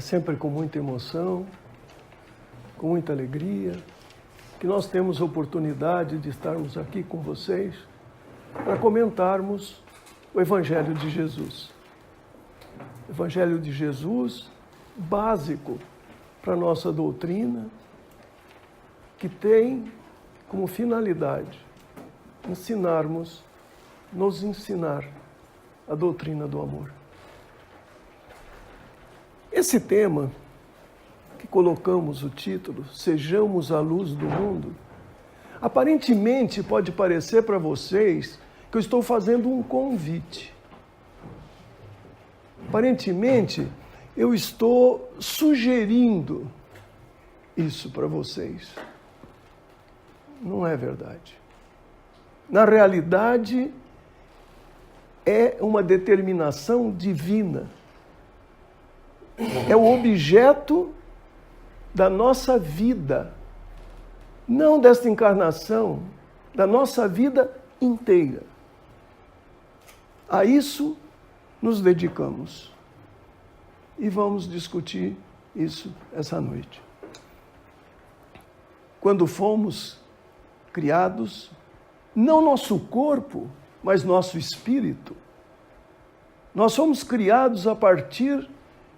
sempre com muita emoção, com muita alegria, que nós temos a oportunidade de estarmos aqui com vocês para comentarmos o Evangelho de Jesus. O Evangelho de Jesus, básico para a nossa doutrina, que tem como finalidade nos ensinar a doutrina do amor. Esse tema, que colocamos o título, Sejamos a Luz do Mundo, aparentemente pode parecer para vocês que eu estou fazendo um convite. Aparentemente, eu estou sugerindo isso para vocês. Não é verdade. Na realidade, é uma determinação divina. É o objeto da nossa vida, não desta encarnação, da nossa vida inteira. A isso nos dedicamos. E vamos discutir isso essa noite. Quando fomos criados, não nosso corpo, mas nosso espírito, nós fomos criados a partir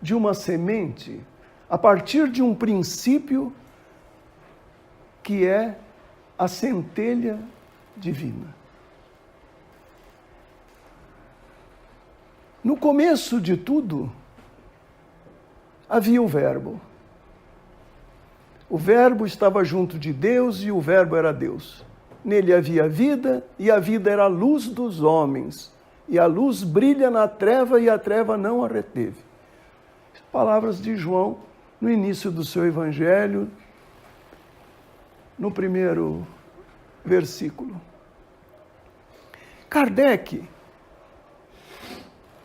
de uma semente, a partir de um princípio que é a centelha divina. No começo de tudo, havia o Verbo. O Verbo estava junto de Deus e o Verbo era Deus. Nele havia vida e a vida era a luz dos homens. E a luz brilha na treva e a treva não a reteve. Palavras de João no início do seu Evangelho, no primeiro versículo. Kardec,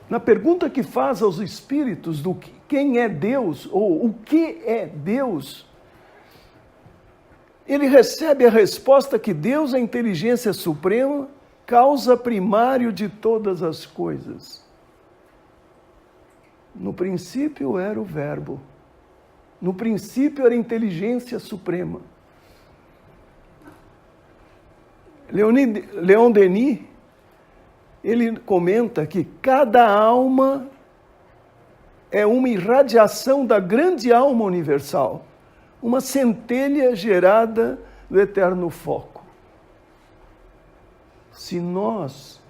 na pergunta que faz aos espíritos do quem é Deus, ou o que é Deus, ele recebe a resposta que Deus é a inteligência suprema, causa primário de todas as coisas. No princípio era o Verbo. No princípio era a inteligência suprema. Leon Denis, ele comenta que cada alma é uma irradiação da grande alma universal, uma centelha gerada do eterno foco. Se nós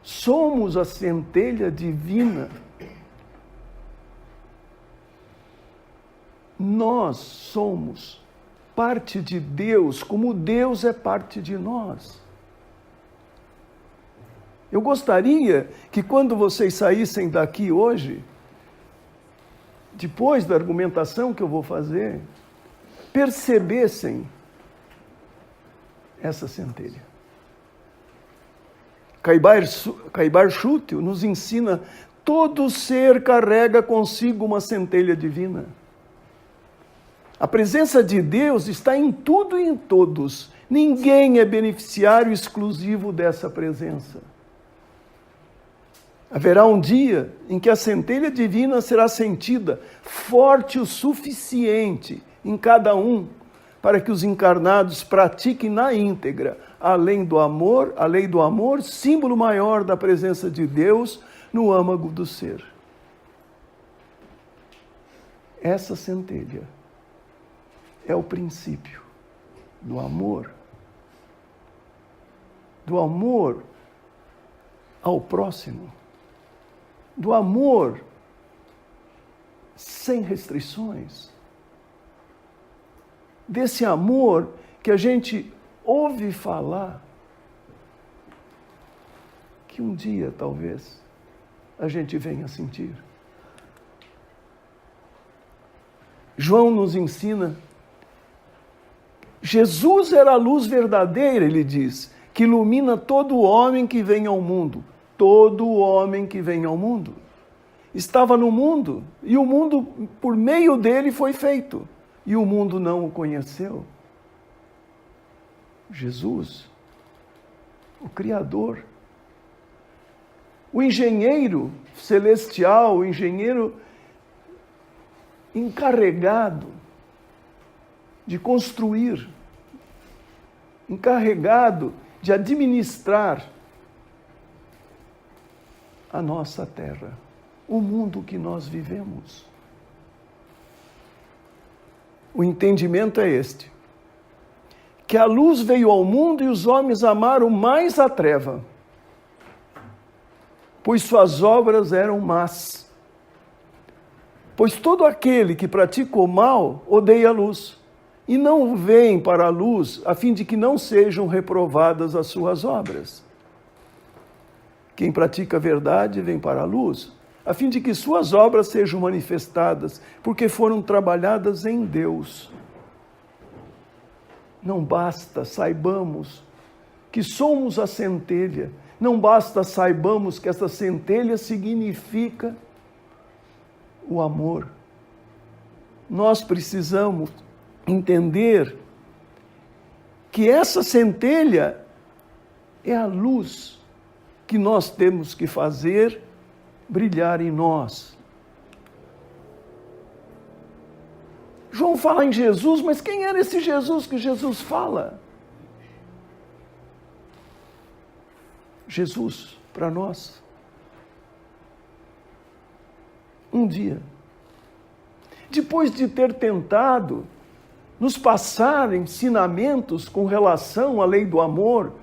somos a centelha divina, nós somos parte de Deus, como Deus é parte de nós. Eu gostaria que quando vocês saíssem daqui hoje, depois da argumentação que eu vou fazer, percebessem essa centelha. Caibar Schuttel nos ensina: todo ser carrega consigo uma centelha divina. A presença de Deus está em tudo e em todos. Ninguém é beneficiário exclusivo dessa presença. Haverá um dia em que a centelha divina será sentida forte o suficiente em cada um para que os encarnados pratiquem na íntegra a lei do amor, símbolo maior da presença de Deus no âmago do ser. Essa centelha é o princípio do amor ao próximo, do amor sem restrições, desse amor que a gente ouve falar, que um dia talvez a gente venha sentir. João nos ensina. Jesus era a luz verdadeira, ele diz, que ilumina todo homem que vem ao mundo. Todo homem que vem ao mundo. Estava no mundo, e o mundo, por meio dele, foi feito. E o mundo não o conheceu. Jesus, o Criador, o engenheiro celestial, o engenheiro encarregado de construir, encarregado de administrar a nossa terra, o mundo que nós vivemos. O entendimento é este: que a luz veio ao mundo e os homens amaram mais a treva, pois suas obras eram más. Pois todo aquele que pratica o mal odeia a luz, e não vem para a luz, a fim de que não sejam reprovadas as suas obras. Quem pratica a verdade vem para a luz, a fim de que suas obras sejam manifestadas, porque foram trabalhadas em Deus. Não basta saibamos que somos a centelha, não basta saibamos que essa centelha significa o amor. Nós precisamos entender que essa centelha é a luz que nós temos que fazer brilhar em nós. João fala em Jesus, mas quem era esse Jesus que Jesus fala? Jesus, para nós, um dia, depois de ter tentado nos passar ensinamentos com relação à lei do amor,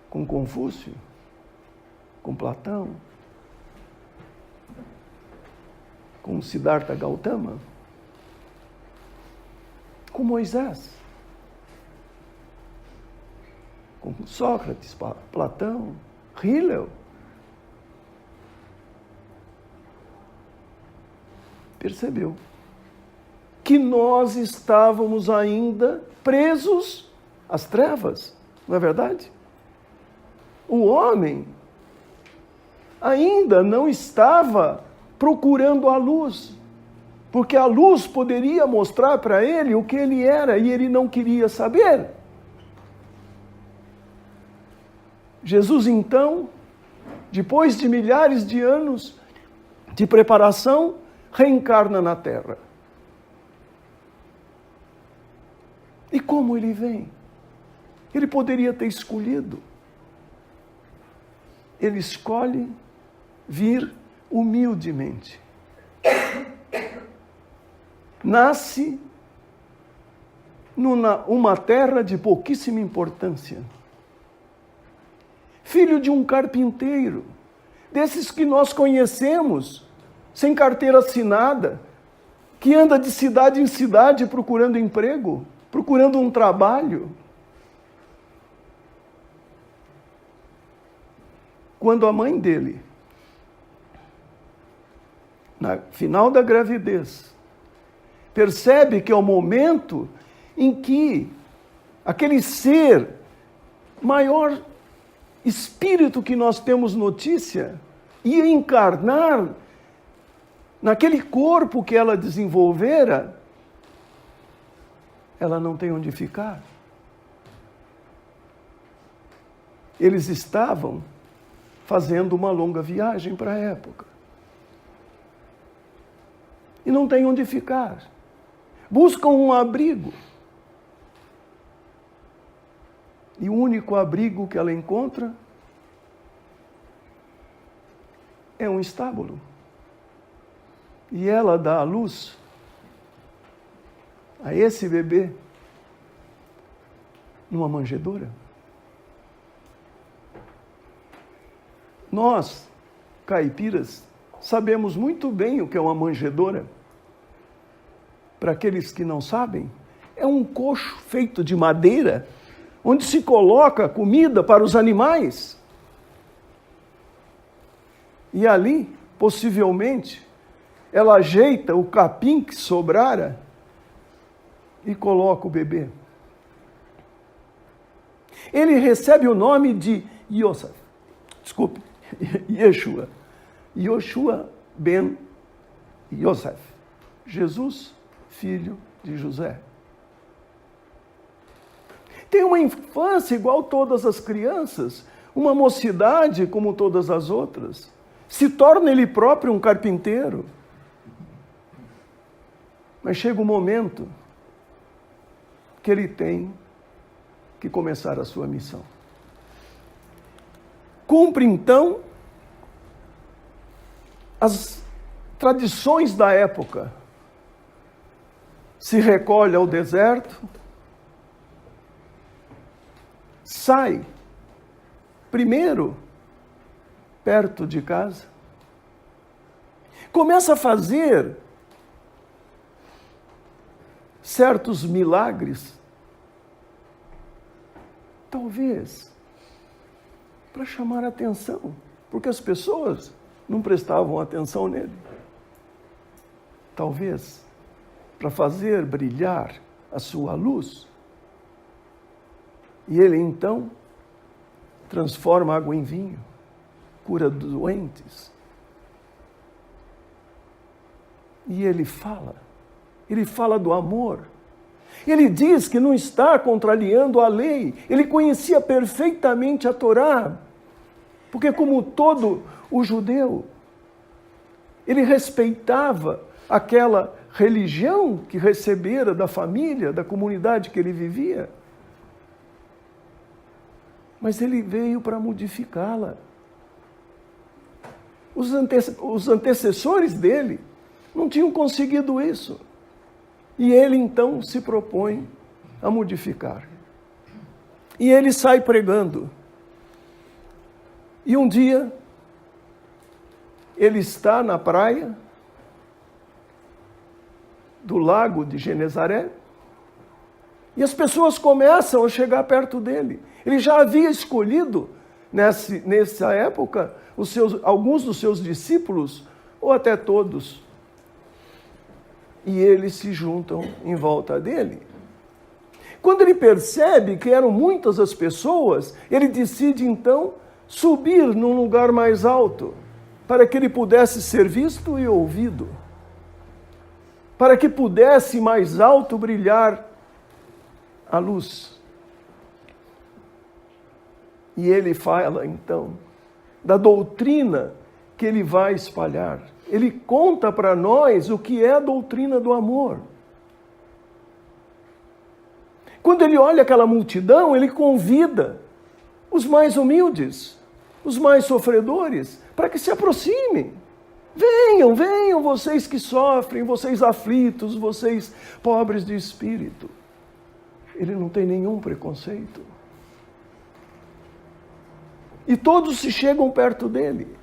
com Confúcio, com Platão, com Siddhartha Gautama, com Moisés, com Sócrates, Platão, Hillel. Percebeu que nós estávamos ainda presos às trevas, não é verdade? O homem ainda não estava procurando a luz, porque a luz poderia mostrar para ele o que ele era e ele não queria saber. Jesus, então, depois de milhares de anos de preparação, reencarna na Terra. E como ele vem? Ele poderia ter escolhido. Ele escolhe vir humildemente. Nasce numa terra de pouquíssima importância. Filho de um carpinteiro, desses que nós conhecemos, sem carteira assinada, que anda de cidade em cidade procurando emprego, procurando um trabalho. Quando a mãe dele, no final da gravidez, percebe que é o momento em que aquele ser, maior espírito que nós temos notícia, ia encarnar naquele corpo que ela desenvolvera, ela não tem onde ficar. Eles estavam fazendo uma longa viagem para a época. E não tem onde ficar. Buscam um abrigo. E o único abrigo que ela encontra é um estábulo. E ela dá à luz a esse bebê numa manjedoura. Nós, caipiras, sabemos muito bem o que é uma manjedoura. Para aqueles que não sabem, é um coxo feito de madeira, onde se coloca comida para os animais. E ali, possivelmente, ela ajeita o capim que sobrara e coloca o bebê. Ele recebe o nome de Yeshua. Yoshua ben Yosef. Jesus, filho de José. Tem uma infância igual todas as crianças, uma mocidade como todas as outras. se torna ele próprio um carpinteiro. Mas chega um momento que ele tem que começar a sua missão. Cumpre então as tradições da época. Se recolhe ao deserto, sai, primeiro, perto de casa, começa a fazer certos milagres, talvez para chamar a atenção, porque as pessoas não prestavam atenção nele. Talvez para fazer brilhar a sua luz. E ele então transforma água em vinho, cura doentes. E ele fala do amor. Ele diz que não está contrariando a lei. Ele conhecia perfeitamente a Torá, porque como todo o judeu, ele respeitava aquela religião que recebera da família, da comunidade que ele vivia. Mas ele veio para modificá-la. Os antecessores dele não tinham conseguido isso. E ele então se propõe a modificar. E ele sai pregando. E um dia, ele está na praia do lago de Genezaré, e as pessoas começam a chegar perto dele. Ele já havia escolhido, nessa época, alguns dos seus discípulos, ou até todos, e eles se juntam em volta dele. Quando ele percebe que eram muitas as pessoas, ele decide então subir num lugar mais alto, para que ele pudesse ser visto e ouvido, para que pudesse mais alto brilhar a luz. E ele fala então da doutrina que ele vai espalhar. Ele conta para nós o que é a doutrina do amor. Quando ele olha aquela multidão, ele convida os mais humildes, os mais sofredores, para que se aproximem. Venham, venham, vocês que sofrem, vocês aflitos, vocês pobres de espírito. Ele não tem nenhum preconceito. E todos se chegam perto dele.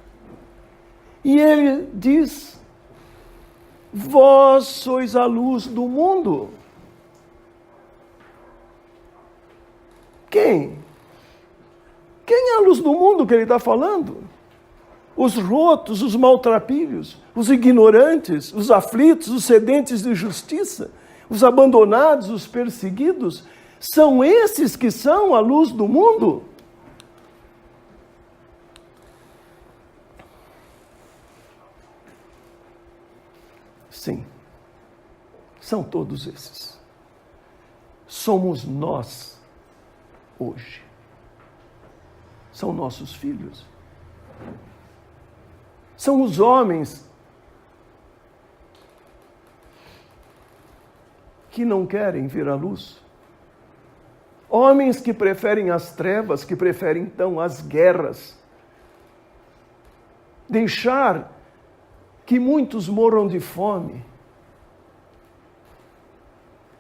E ele diz: vós sois a luz do mundo. Quem? Quem é a luz do mundo que ele está falando? Os rotos, os maltrapilhos, os ignorantes, os aflitos, os sedentes de justiça, os abandonados, os perseguidos, são esses que são a luz do mundo? Sim, são todos esses. Somos nós hoje. São nossos filhos. São os homens que não querem ver a luz. Homens que preferem as trevas, que preferem então as guerras. Deixar que muitos morram de fome.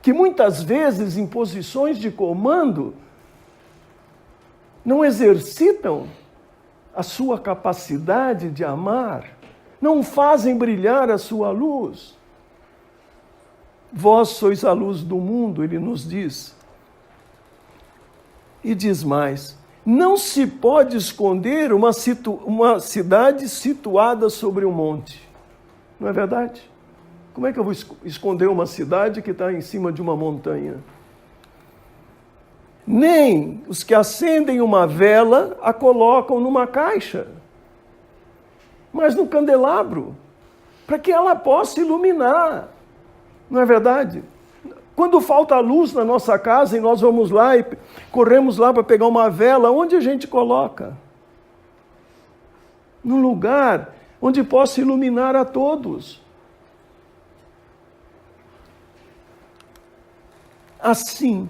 Que muitas vezes em posições de comando não exercitam a sua capacidade de amar, não fazem brilhar a sua luz. Vós sois a luz do mundo, ele nos diz. E diz mais: não se pode esconder uma cidade situada sobre um monte. Não é verdade? Como é que eu vou esconder uma cidade que está em cima de uma montanha? Nem os que acendem uma vela a colocam numa caixa, mas no candelabro, para que ela possa iluminar. Não é verdade? Quando falta luz na nossa casa e nós vamos lá e corremos lá para pegar uma vela, onde a gente coloca? Num lugar onde possa iluminar a todos. Assim,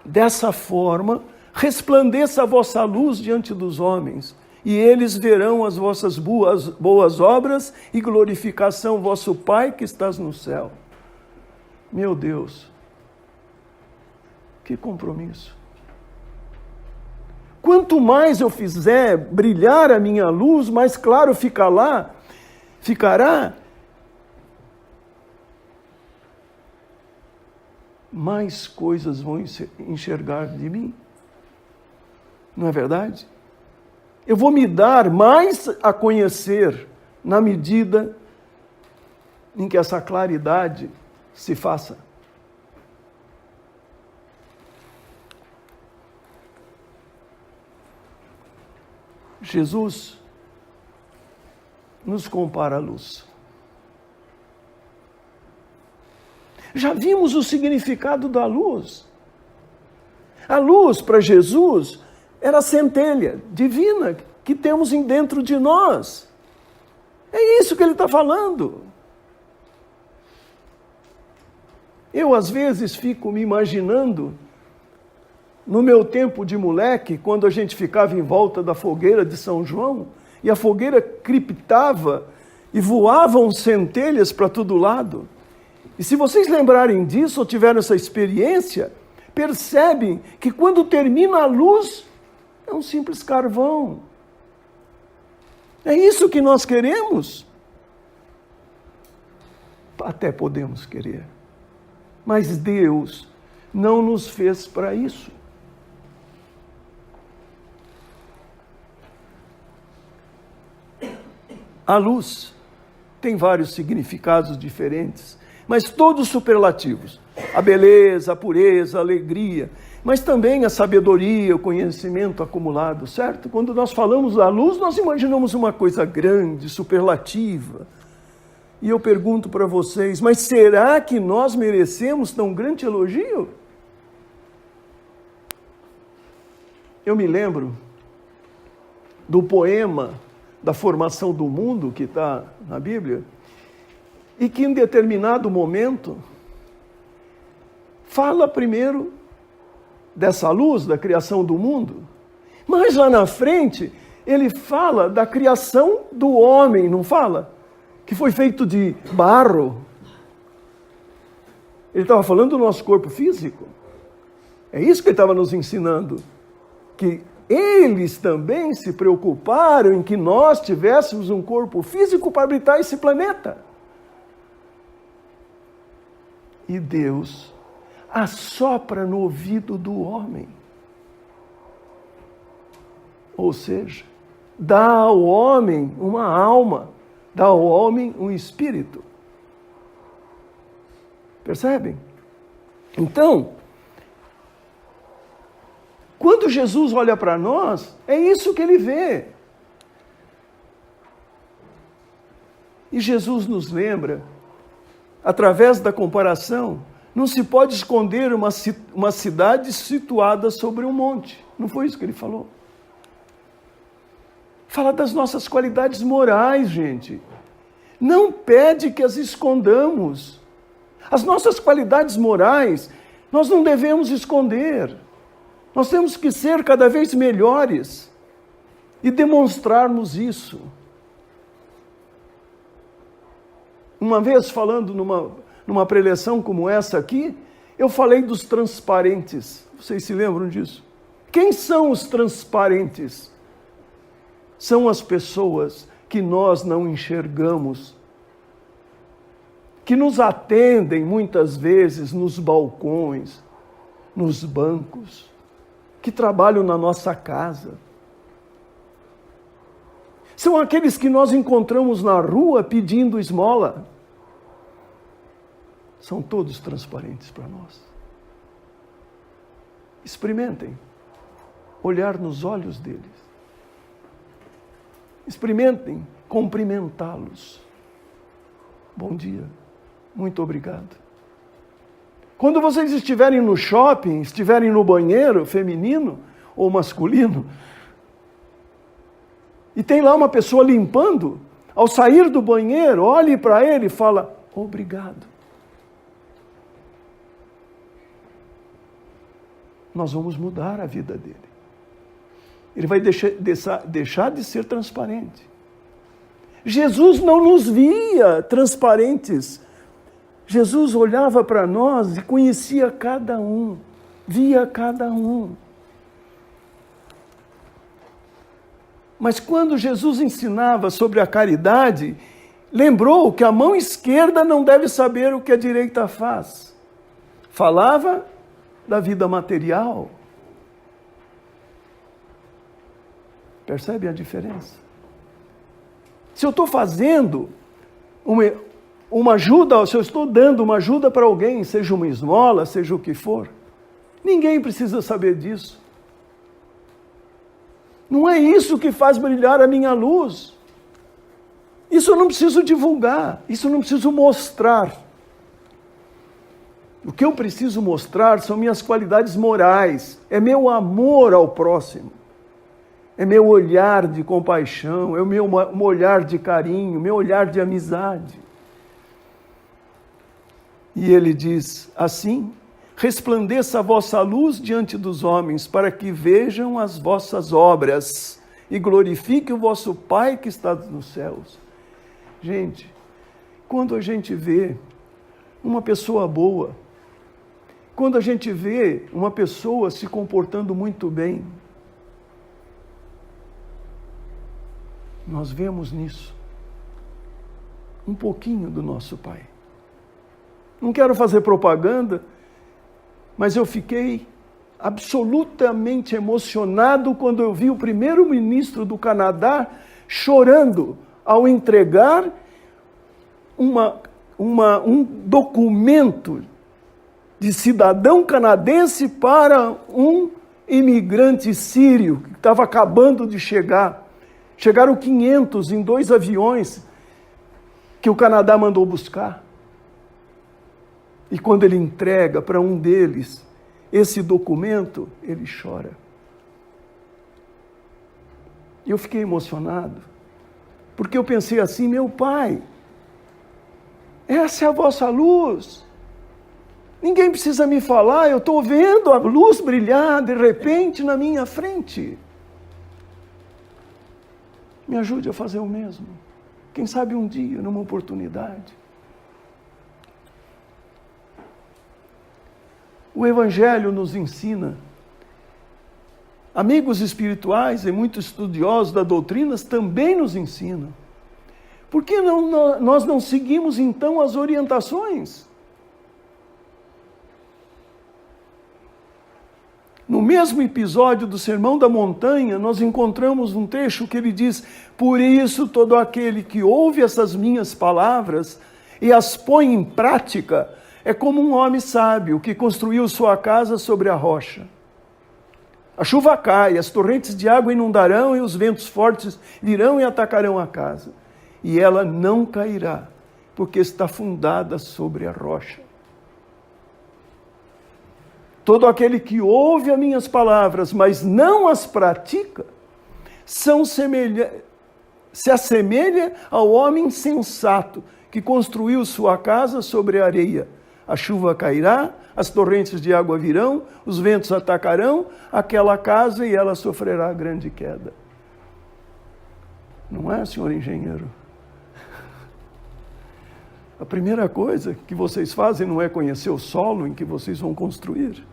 dessa forma, resplandeça a vossa luz diante dos homens, e eles verão as vossas boas obras e glorificação vosso Pai que estás no céu. Meu Deus, que compromisso! Quanto mais eu fizer brilhar a minha luz, mais claro ficará, mais coisas vão enxergar de mim. Não é verdade? Eu vou me dar mais a conhecer na medida em que essa claridade se faça. Jesus nos compara à luz. Já vimos o significado da luz. A luz para Jesus era a centelha divina que temos dentro de nós. É isso que ele está falando. Eu, às vezes, fico me imaginando, no meu tempo de moleque, quando a gente ficava em volta da fogueira de São João, e a fogueira crepitava e voavam centelhas para todo lado. E se vocês lembrarem disso, ou tiveram essa experiência, percebem que quando termina a luz, é um simples carvão. É isso que nós queremos? Até podemos querer. Mas Deus não nos fez para isso. A luz tem vários significados diferentes, mas todos superlativos. A beleza, a pureza, a alegria, mas também a sabedoria, o conhecimento acumulado, certo? Quando nós falamos da luz, nós imaginamos uma coisa grande, superlativa. E eu pergunto para vocês, mas será que nós merecemos tão grande elogio? Eu me lembro do poema da formação do mundo, que está na Bíblia, e que em determinado momento fala primeiro dessa luz, da criação do mundo, mas lá na frente ele fala da criação do homem, não fala? Que foi feito de barro. Ele estava falando do nosso corpo físico. É isso que ele estava nos ensinando. Que eles também se preocuparam em que nós tivéssemos um corpo físico para habitar esse planeta. E Deus assopra no ouvido do homem. Ou seja, dá ao homem uma alma, dá ao homem um espírito. Percebem? Então, quando Jesus olha para nós, é isso que ele vê. E Jesus nos lembra, através da comparação, não se pode esconder uma cidade situada sobre um monte. Não foi isso que ele falou? Fala das nossas qualidades morais, gente. Não pede que as escondamos. As nossas qualidades morais, nós não devemos esconder. Nós temos que ser cada vez melhores e demonstrarmos isso. Uma vez, falando numa preleção como essa aqui, eu falei dos transparentes. Vocês se lembram disso? Quem são os transparentes? São as pessoas que nós não enxergamos, que nos atendem muitas vezes nos balcões, nos bancos, que trabalham na nossa casa. São aqueles que nós encontramos na rua pedindo esmola. São todos transparentes para nós. Experimentem olhar nos olhos deles. Experimentem cumprimentá-los. Bom dia, muito obrigado. Quando vocês estiverem no shopping, estiverem no banheiro feminino ou masculino, e tem lá uma pessoa limpando, Ao sair do banheiro, olhe para ele e fala, obrigado. Nós vamos mudar a vida dele. Ele vai deixar de ser transparente. Jesus não nos via transparentes. Jesus olhava para nós e conhecia cada um, via cada um. Mas quando Jesus ensinava sobre a caridade, lembrou que a mão esquerda não deve saber o que a direita faz. Falava da vida material. Percebe a diferença? Se eu estou fazendo uma ajuda, se eu estou dando uma ajuda para alguém, seja uma esmola, seja o que for, ninguém precisa saber disso. Não é isso que faz brilhar a minha luz. Isso eu não preciso divulgar, isso eu não preciso mostrar. O que eu preciso mostrar são minhas qualidades morais, é meu amor ao próximo, é meu olhar de compaixão, é o meu olhar de carinho, meu olhar de amizade. E ele diz assim, resplandeça a vossa luz diante dos homens, para que vejam as vossas obras e glorifique o vosso Pai que está nos céus. Gente, quando a gente vê uma pessoa boa, quando a gente vê uma pessoa se comportando muito bem, nós vemos nisso um pouquinho do nosso Pai. Não quero fazer propaganda, mas eu fiquei absolutamente emocionado quando eu vi o primeiro-ministro do Canadá chorando ao entregar um documento de cidadão canadense para um imigrante sírio que estava acabando de chegar. Chegaram 500 em 2 aviões que o Canadá mandou buscar. E quando ele entrega para um deles esse documento, ele chora. E eu fiquei emocionado, porque eu pensei assim, meu Pai, essa é a vossa luz. Ninguém precisa me falar, eu estou vendo a luz brilhar de repente na minha frente. Me ajude a fazer o mesmo. Quem sabe um dia, numa oportunidade. O Evangelho nos ensina. Amigos espirituais e muitos estudiosos da doutrina também nos ensinam. Por que nós não seguimos então as orientações? No mesmo episódio do Sermão da Montanha, nós encontramos um trecho que ele diz: por isso todo aquele que ouve essas minhas palavras e as põe em prática, é como um homem sábio que construiu sua casa sobre a rocha. A chuva cai, as torrentes de água inundarão e os ventos fortes virão e atacarão a casa. E ela não cairá, porque está fundada sobre a rocha. Todo aquele que ouve as minhas palavras, mas não as pratica, se assemelha ao homem insensato que construiu sua casa sobre a areia. A chuva cairá, as torrentes de água virão, os ventos atacarão aquela casa e ela sofrerá grande queda. Não é, senhor engenheiro? A primeira coisa que vocês fazem não é conhecer o solo em que vocês vão construir.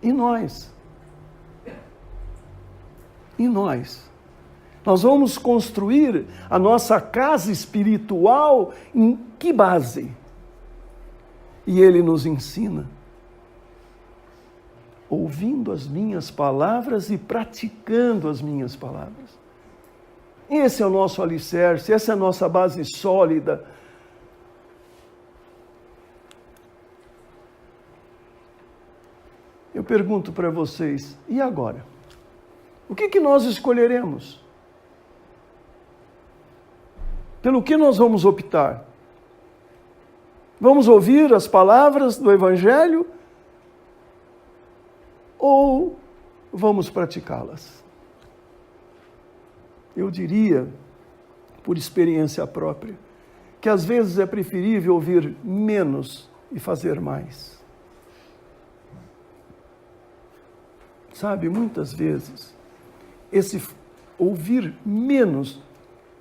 E nós? E nós? Nós vamos construir a nossa casa espiritual em que base? E ele nos ensina, ouvindo as minhas palavras e praticando as minhas palavras. Esse é o nosso alicerce, essa é a nossa base sólida. Eu pergunto para vocês, e agora? O que nós escolheremos? Pelo que nós vamos optar? Vamos ouvir as palavras do Evangelho ou vamos praticá-las? eu diria, por experiência própria, que às vezes é preferível ouvir menos e fazer mais. Sabe, muitas vezes, esse ouvir menos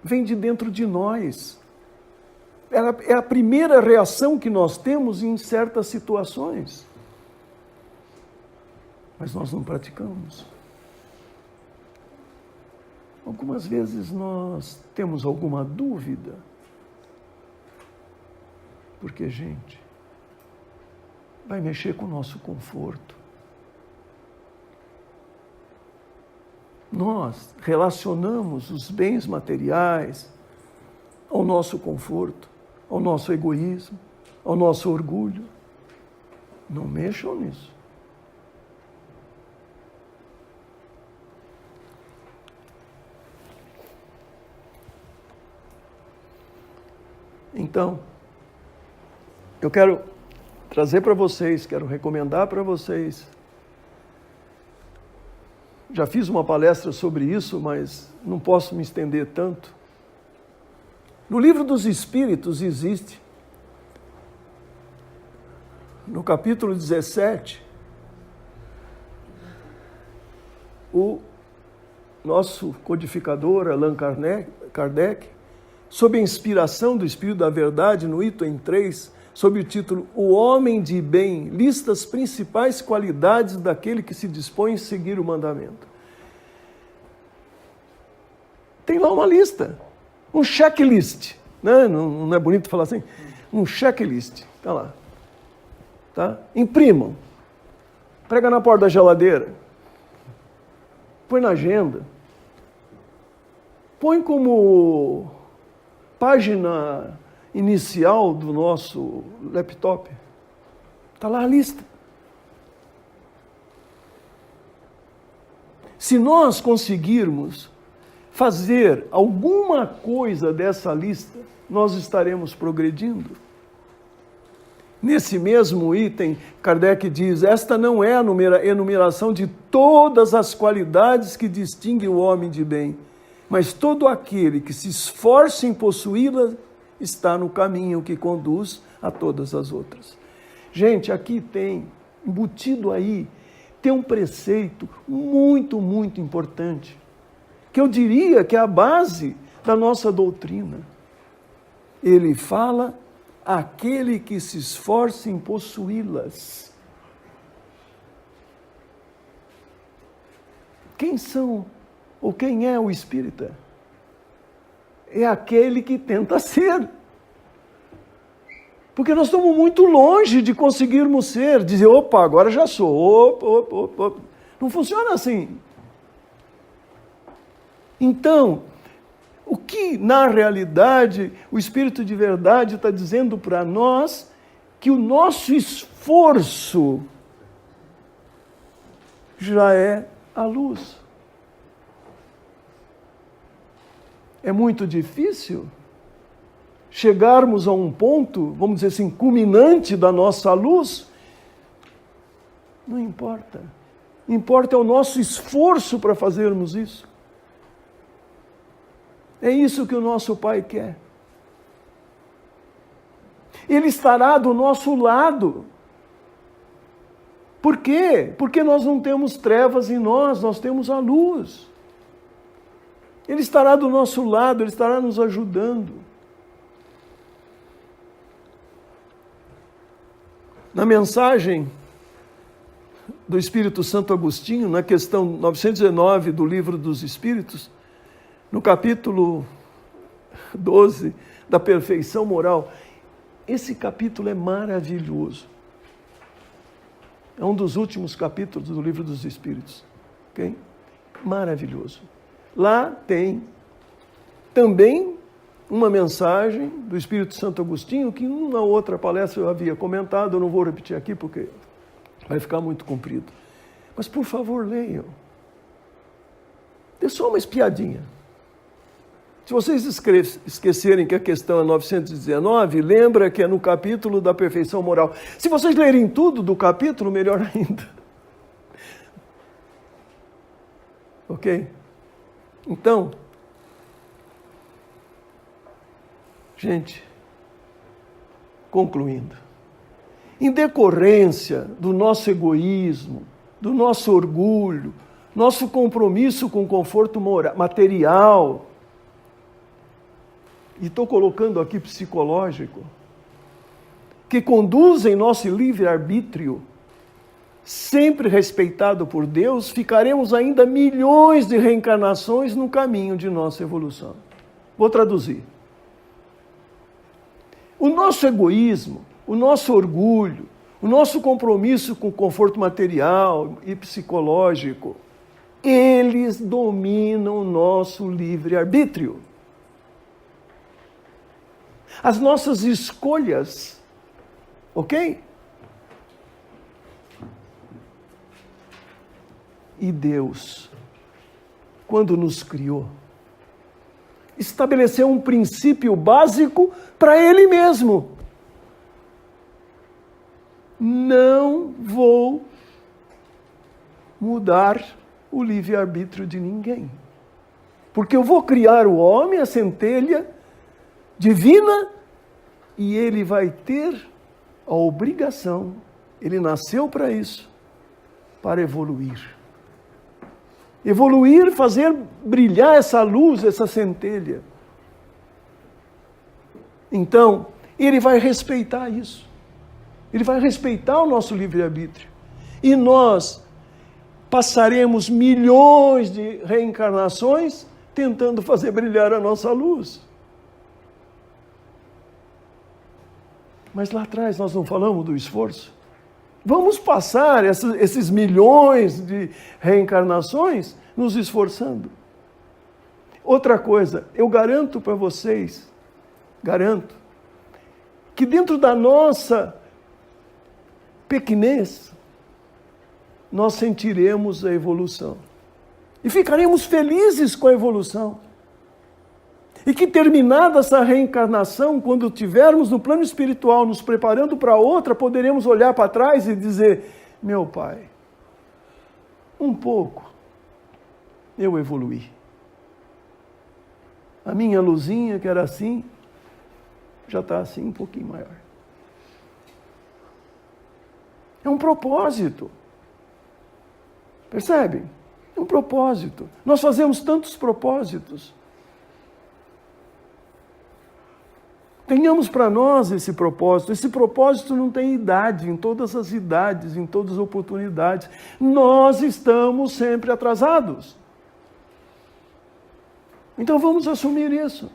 vem de dentro de nós. É a primeira reação que nós temos em certas situações. Mas nós não praticamos. Algumas vezes nós temos alguma dúvida. Porque, gente, vai mexer com o nosso conforto. Nós relacionamos os bens materiais ao nosso conforto, ao nosso egoísmo, ao nosso orgulho. Não mexam nisso. Então, eu quero trazer para vocês, quero recomendar para vocês. Já fiz uma palestra sobre isso, mas não posso me estender tanto. No Livro dos Espíritos existe, no capítulo 17, o nosso codificador, Allan Kardec, sob a inspiração do Espírito da Verdade, no item 3, sob o título O Homem de Bem, lista as principais qualidades daquele que se dispõe a seguir o mandamento. Tem lá uma lista, um checklist, né? Não é bonito falar assim? Um checklist, está lá. Tá? Imprimam, prega na porta da geladeira, põe na agenda, põe como página inicial do nosso laptop. Está lá a lista. Se nós conseguirmos fazer alguma coisa dessa lista, nós estaremos progredindo. Nesse mesmo item, Kardec diz, esta não é a enumeração de todas as qualidades que distinguem o homem de bem, mas todo aquele que se esforça em possuí-las está no caminho que conduz a todas as outras. Gente, aqui tem, embutido aí, tem um preceito muito, muito importante, que eu diria que é a base da nossa doutrina. Ele fala, aquele que se esforça em possuí-las. Quem são, ou quem é o espírita? É aquele que tenta ser. Porque nós estamos muito longe de conseguirmos ser, dizer, opa, agora já sou, opa. Não funciona assim. Então, o que na realidade o Espírito de Verdade está dizendo para nós, que o nosso esforço já é a luz. É muito difícil chegarmos a um ponto, vamos dizer assim, culminante da nossa luz. Não importa. Importa é o nosso esforço para fazermos isso. É isso que o nosso Pai quer. Ele estará do nosso lado. Por quê? Porque nós não temos trevas em nós temos a luz. Ele estará do nosso lado, Ele estará nos ajudando. Na mensagem do Espírito Santo Agostinho, na questão 919 do Livro dos Espíritos, no capítulo 12 da perfeição moral, esse capítulo é maravilhoso. É um dos últimos capítulos do Livro dos Espíritos. Okay? Maravilhoso. Lá tem também uma mensagem do Espírito Santo Agostinho, que em uma outra palestra eu havia comentado, eu não vou repetir aqui porque vai ficar muito comprido. Mas, por favor, leiam. Dê só uma espiadinha. Se vocês esquecerem que a questão é 919, lembra que é no capítulo da perfeição moral. Se vocês lerem tudo do capítulo, melhor ainda. Ok? Então, Gente, concluindo, em decorrência do nosso egoísmo, do nosso orgulho, nosso compromisso com o conforto material, e estou colocando aqui psicológico, que conduzem nosso livre-arbítrio, sempre respeitado por Deus, ficaremos ainda milhões de reencarnações no caminho de nossa evolução. Vou traduzir. O nosso egoísmo, o nosso orgulho, o nosso compromisso com o conforto material e psicológico, eles dominam o nosso livre-arbítrio. As nossas escolhas, ok? E Deus, quando nos criou, estabeleceu um princípio básico para Ele mesmo. Não vou mudar o livre-arbítrio de ninguém. Porque eu vou criar o homem, a centelha divina, e ele vai ter a obrigação, ele nasceu para isso, para evoluir. Evoluir, fazer brilhar essa luz, essa centelha. Então, ele vai respeitar isso. Ele vai respeitar o nosso livre-arbítrio. E nós passaremos milhões de reencarnações tentando fazer brilhar a nossa luz. Mas lá atrás nós não falamos do esforço? Vamos passar esses milhões de reencarnações nos esforçando. Outra coisa, eu garanto para vocês, que dentro da nossa pequenez, nós sentiremos a evolução. E ficaremos felizes com a evolução. E que terminada essa reencarnação, quando estivermos no plano espiritual, nos preparando para outra, poderemos olhar para trás e dizer, meu Pai, um pouco eu evoluí. A minha luzinha, que era assim, já está assim um pouquinho maior. É um propósito. Percebe? É um propósito. Nós fazemos tantos propósitos. Tenhamos para nós esse propósito. Esse propósito não tem idade, em todas as idades, em todas as oportunidades. Nós estamos sempre atrasados. Então vamos assumir isso.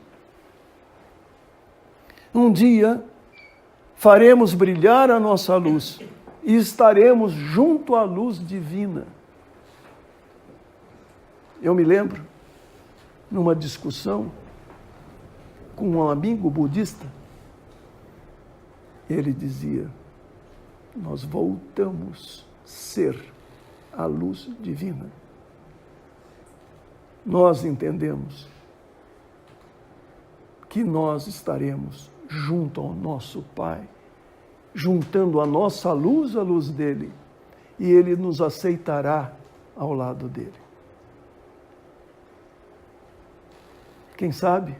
Um dia faremos brilhar a nossa luz e estaremos junto à luz divina. Eu me lembro, numa discussão com um amigo budista, ele dizia, nós voltamos a ser a luz divina. Nós entendemos que nós estaremos junto ao nosso Pai, juntando a nossa luz à luz dele, e ele nos aceitará ao lado dele. Quem sabe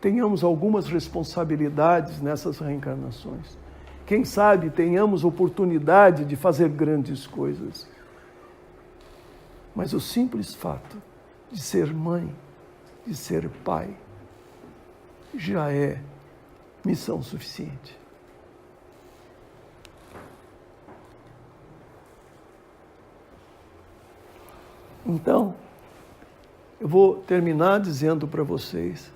tenhamos algumas responsabilidades nessas reencarnações. Quem sabe tenhamos oportunidade de fazer grandes coisas. Mas o simples fato de ser mãe, de ser pai, já é missão suficiente. Então, eu vou terminar dizendo para vocês,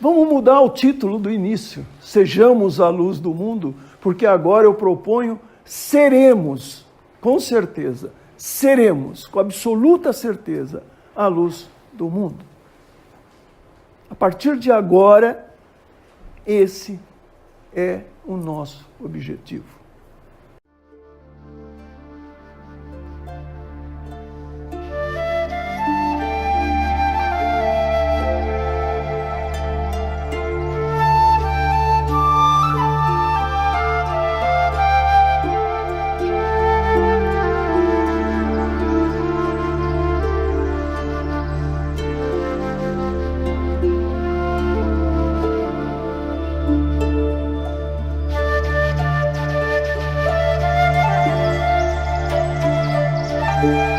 vamos mudar o título do início, sejamos a luz do mundo, porque agora eu proponho seremos, com certeza, seremos, com absoluta certeza, a luz do mundo. A partir de agora, esse é o nosso objetivo. Música